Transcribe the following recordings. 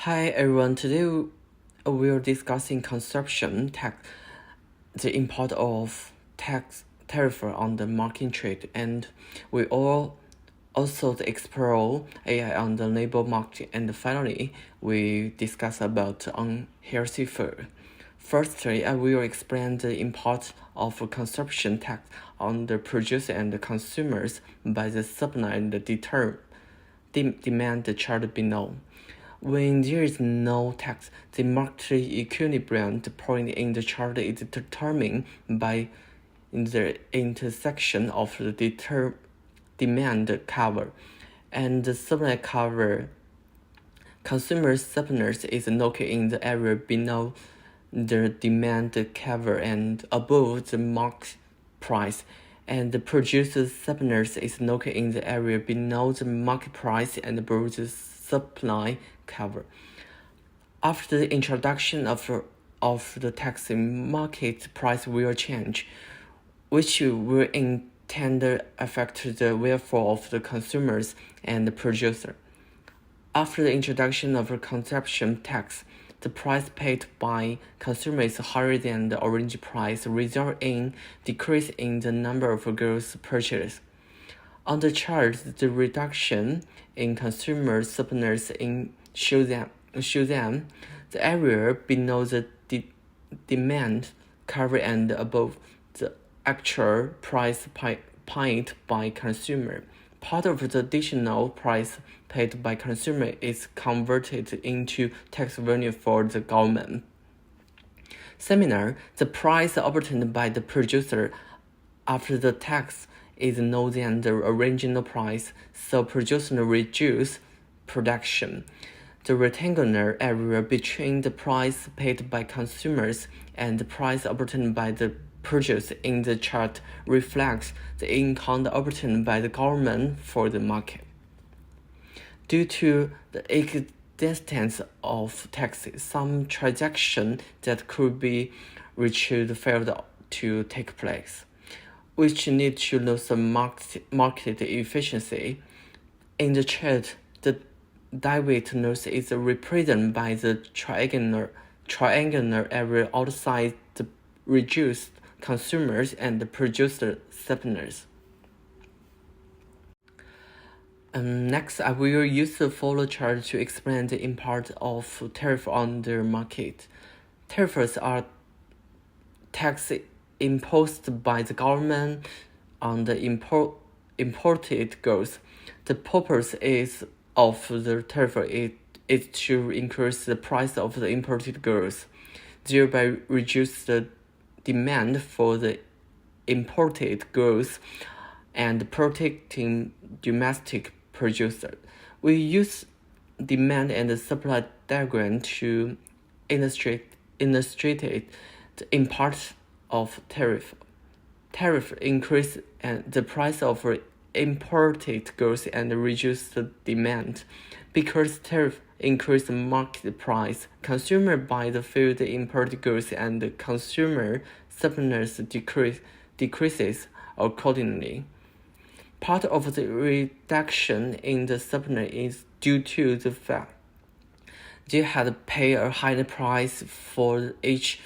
Hi everyone, today we're discussing consumption tax, the impact of tax tariff on the market trade, and we all also explore AI on the labor market, and finally we discuss about unhealthy food. Firstly, I will explain the impact of consumption tax on the producer and the consumers by the supply and the demand chart below. When there is no tax, the market equilibrium point in the chart is determined by the intersection of the demand cover and the supply cover. Consumer surplus is located in the area below the demand cover and above the market price, and the producer's surplus is located in the area below the market price and above the supply cover. After the introduction of the tax, market price will change, which will in tandem affect the welfare of the consumers and the producer. After the introduction of a consumption tax, the price paid by consumers is higher than the original price, resulting in decrease in the number of goods purchased. On the chart, the reduction in consumer surplus shows them the area below the demand cover and above the actual price paid by consumer. Part of the additional price paid by consumer is converted into tax revenue for the government. Similar, the price obtained by the producer after the tax is lower than the original price, so producer reduce production. The rectangular area between the price paid by consumers and the price obtained by the producer in the chart reflects the income obtained by the government for the market. Due to the existence of taxes, some transactions that could be reached failed to take place, which need to lose some market efficiency. In the chart, the dividend is represented by the triangular area outside the reduced consumers and the producer surplus. Next, I will use the follow chart to explain the impact of tariff on the market. Tariffs are taxes imposed by the government on the imported goods. The purpose of the tariff is to increase the price of the imported goods, thereby reduce the demand for the imported goods and protecting domestic producers. We use demand and supply diagram to illustrate the impact of tariff. Tariff increase the price of imported goods and reduce the demand. Because tariff increase the market price, consumer buy the few imported goods and the consumer surplus decreases accordingly. Part of the reduction in the surplus is due to the fact they had to pay a higher price for each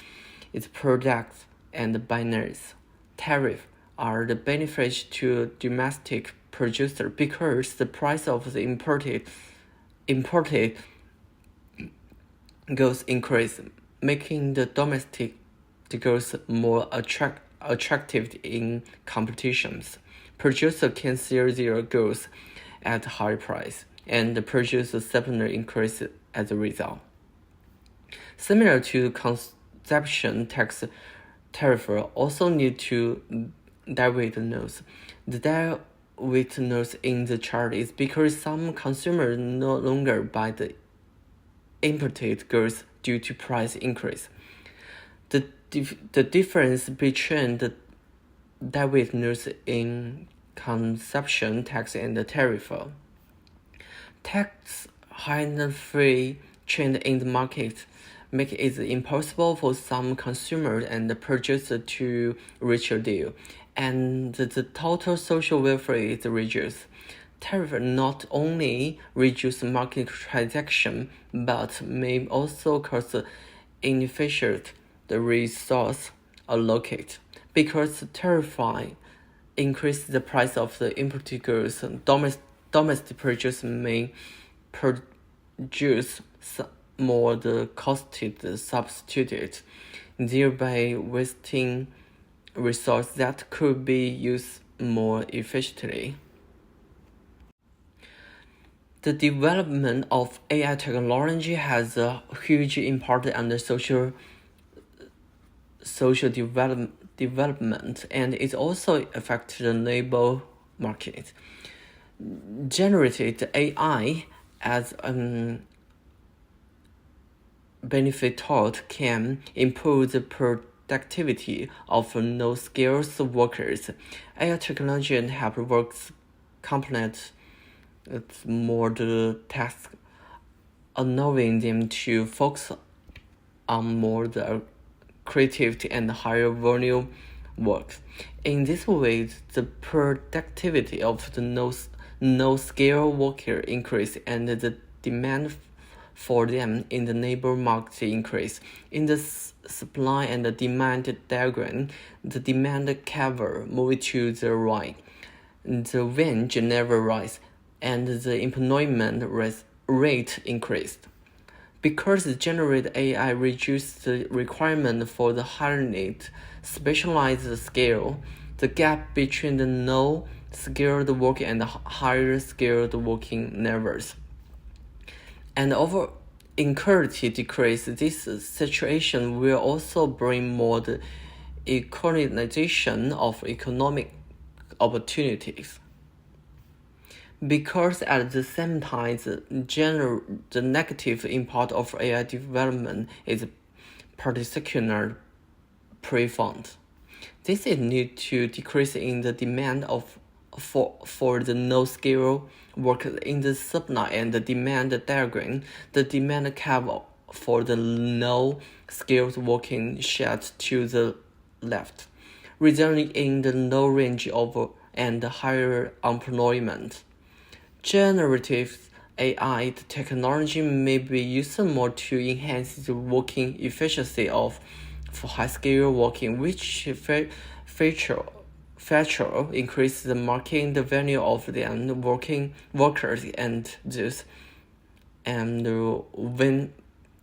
its products and buyers. Tariffs are the benefits to domestic producer because the price of the imported goods increase, making the domestic goods more attractive in competitions. Producer can sell their goods at a higher price, and the producer surplus increase as a result. Similar to consumption tax, tariff also need to dividend notes. The dividend notes in the chart is because some consumers no longer buy the imported goods due to price increase. The difference between the dividend notes in consumption tax and the tariff. Tax higher free trend in the market make it impossible for some consumers and the producer to reach a deal, and the total social welfare is reduced. tariff not only reduce market transaction but may also cause inefficient resource allocate because tariff increase the price of the imported goods. Domestic produce may produce more the costed substitute, thereby wasting resources that could be used more efficiently. The development of AI technology has a huge impact on the social development, and it also affects the labor market. Generative AI as benefactor can improve the productivity of no-skills workers. AI technology and help works complement more the task, allowing them to focus on more the creativity and higher volume work. In this way, the productivity of the no-skill worker increase and the demand for them in the labor market increase. In the supply and the demand diagram, the demand curve move to the right, the range never rise, and the employment rate increased. Because generative AI reduced the requirement for the highly specialized skill, the gap between the low-skilled working and the higher-skilled working levels. And over inequality decrease, this situation will also bring more the equalization of economic opportunities. Because at the same time, the negative impact of AI development is particularly profound. This is need to decrease in the demand for the no-skill workers in the supply and the demand diagram. The demand curve for the no-skilled working shed to the left, resulting in the low range of and higher employment. Generative AI technology may be used more to enhance the working efficiency for high-skill working, which feature increase the market value of the workers and thus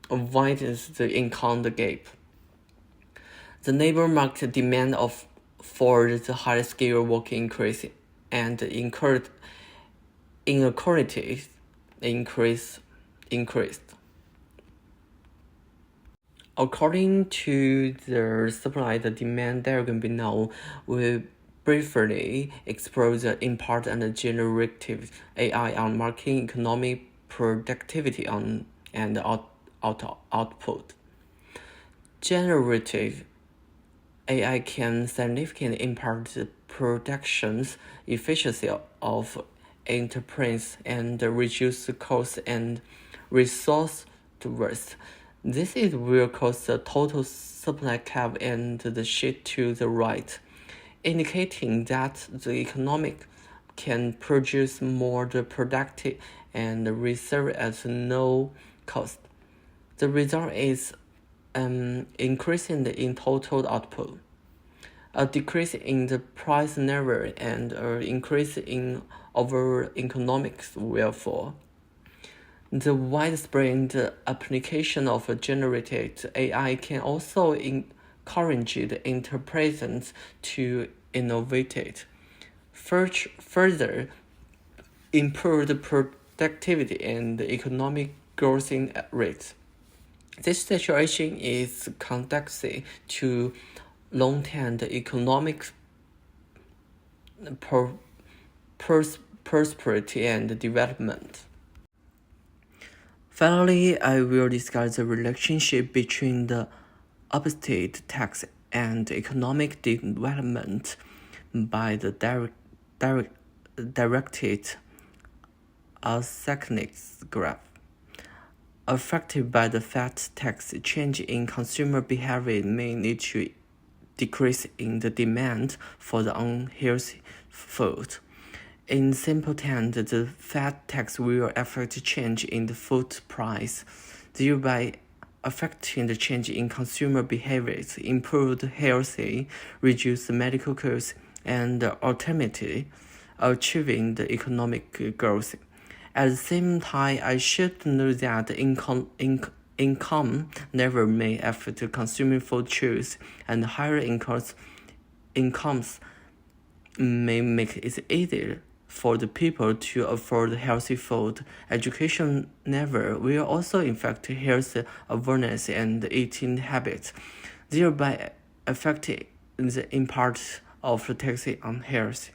widens the income gap. The labor market demand for the high-skill working increase and inequalities increased. According to the supply and demand diagram below, we briefly explore the impact on the generative AI on market economic productivity and output. Generative AI can significantly impact the production's efficiency of enterprise and reduce the cost and resource waste. This will cause the total supply curve and the shift to the right, indicating that the economic can produce more productive and reserve at no cost. The result is an increase in total output, a decrease in the price level, and an increase in overall economic welfare. The widespread application of generative AI can also encourage the enterprises to innovate, further improve the productivity and the economic growth rates. This situation is conducive to long-term economic prosperity and development. Finally, I will discuss the relationship between the opposite tax and economic development by the directed asynchronic graph. Affected by the fat tax, change in consumer behavior may lead to decrease in the demand for the unhealthy food, In simple terms, the fat tax will affect change in the food price, thereby affecting the change in consumer behaviors, improve healthy, reduce medical costs, and ultimately achieving the economic growth. At the same time, I should note that income never may affect consuming food choice, and higher incomes may make it easier for the people to afford healthy food. Education never will also affect health awareness and eating habits, thereby affecting the impact of the tax on health.